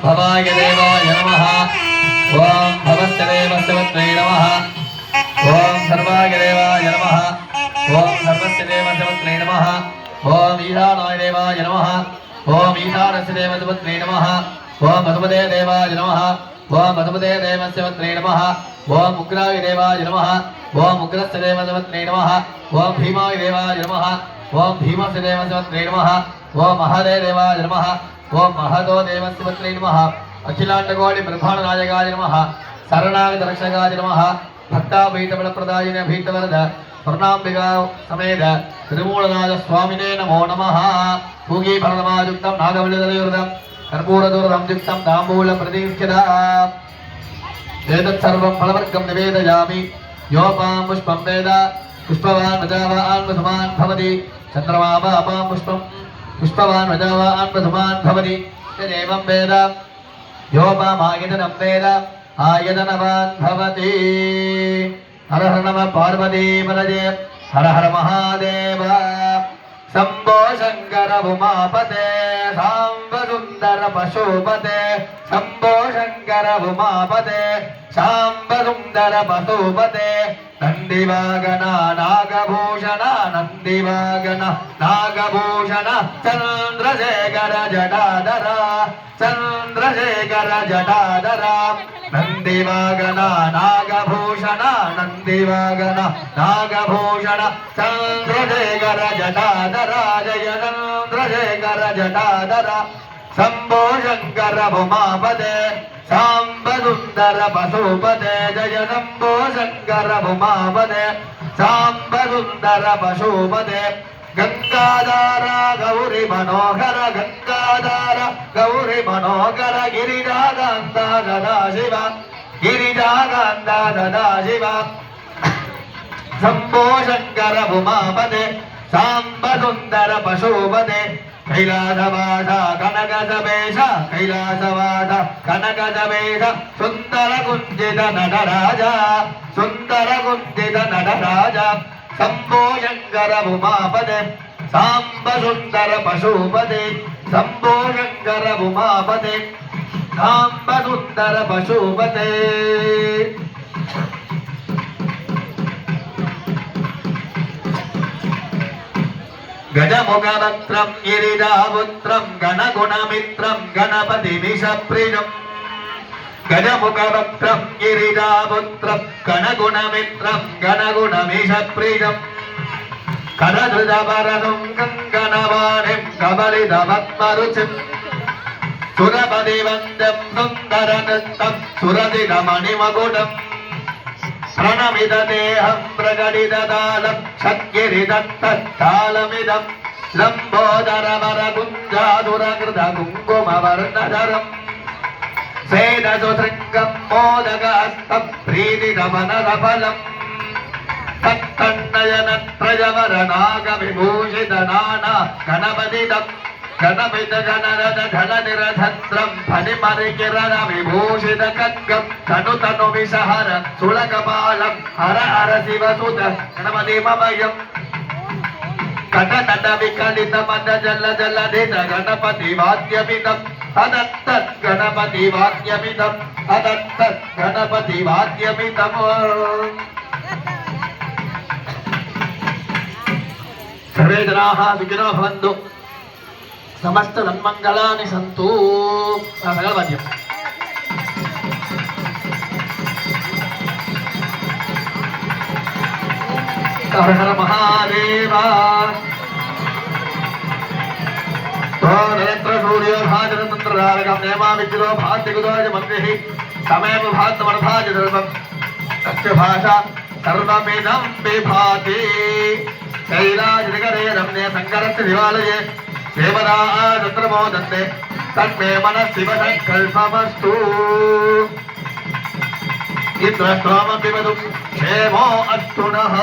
भवाय देवाय नमः ओम भवस्य देवस्य वत्रे नमः ओम सर्वाय देवाय नमः ओम सर्वस्य देवस्य वत्रे नमः ओम ईशानाय देवाय नमः ओम ईशानस्य देवस्य वत्रे नमः ओम मधुमते देवाय नमः ओम मधुमते देवस्य वत्रे नमः ओम उग्राय देवाय नमः ओम उग्रस्य देवस्य वत्रे नमः ओम भीमाय देवाय नमः ओम भीमस्य देवस्य वत्रे नमः ओम महदे देवाय नमः ओम महदो देवस्य वत्रे नमः अखिलांडकोटि ब्रह्मांड नायकाय नमः शरणागत रक्षकाय नमः भक्ताभीतबलप्रदायिने भीतवरद स्वर्णांबिका समेत तिरुमूलनाथ स्वामिने नमो नमः पूगी फलमायुक्तं नागवल्लिदलयुर्दं कर्पूरदूर्दं युक्तं ताम्बूलप्रदीक्षिता एतत् सर्वं फलवर्गं निवेदयामि योपां पुष्पं वेद पुष्पवान् वजावान् मधुमान् भवति चन्द्रमा अपां पुष्पं पुष्पवान् वजावान् मधुमान् भवति तदेवं वेद योपामायतनं वेद आयतनवान् भवति हर हर नमः पार्वती पदये हर हर महादेव शंभो शंकर उमापते सांब सुंदर पशुपते शंभो शंकर उमापते सांब सुंदर पशुपते नंदिवागन नागभूषण नंदिवागन नागभूषण चंद्रशेखर जटाधर चंद्रशेखर जटाधर नंदिवागन नागभूषण नंदिवागन नागभूषण चंद्रशेखर जटाधर जय चंद्रशेखर जटाधर शंभो शंकर उमापते सांब सुंदर पशुपते जय शंभो शंकर उमापते सांब सुंदर पशुपते गंगाधार गौरी मनोहर गंगाधार गौरी मनोहर गिरिजाकांता सदाशिव गिरिजाकांता सदाशिव शंभो शंकर उमापते सांब सुंदर पशुपते कैलासवास कनकसवेश कैलासवास कनकसवेश सुंदर कुंजित नटराज सुंदर कुंजित नटराज शंभो शंकर उमापते सांब सुंदर पशुपते शंभो शंकर उमापते सांब सुंदर पशुपते गजमुखवक्त्रं गिरिजापुत्रं गणगुणमित्रं गणपतिमिषप्रियम् गजमुखवक्त्रं गिरिजापुत्रं गणगुणमित्रं गणगुणमिषप्रियम् करधृतवरदं कङ्कणवाणिं कबलितपद्मरुचिं सुरपतिवन्द्यं सुन्दरनृत्तं सुरदिनमणिमकुटम् प्रणमिददेहं प्रकटिततालं षड्गिरिदत्ततालमिदं लम्बोदरवरकुञ्जाधुरकृतकुङ्कुमवर्णधरम् सेदसुशृङ्गं मोदकहस्तं प्रीतिगमनसफलम् तत्कण्डयनत्रयवरनागविभूषितनाना गणपतिदम् गणपित गणरथ घननिरधत्रं फणिमरिकिरण विभूषित खड्गं तनु तनु विषहर सुलकपालं हर हर शिवसुत गणपतिमभयं कटनट विकलित मद जल जलधित गणपति वाद्यमिदम् अदत्तत् गणपति वाद्यमिदम् अदत्तत् गणपति वाद्यमिदम् सर्वे जनाः सुखिनो भवन्तु समस्त सन्मंगलानि सन्तु सकलवाद्यम् हर हर महादेव नेत्र सूर्य भाजन तंत्रधारकं नेमा विद्रो भान्तिकुदोज मंत्रिः तमेव भान्तमर्थाज सर्वम् तस्य भाषा सर्वमिदं विभाति कैलासशिखरे रम्ये शङ्करस्य शिवालये देवदाः तत्र मोदन्ते तन्मे मनः शिवसङ्कल्पमस्तु इन्द्रस्त्वमपि वदतु क्षेमो अस्तु नः।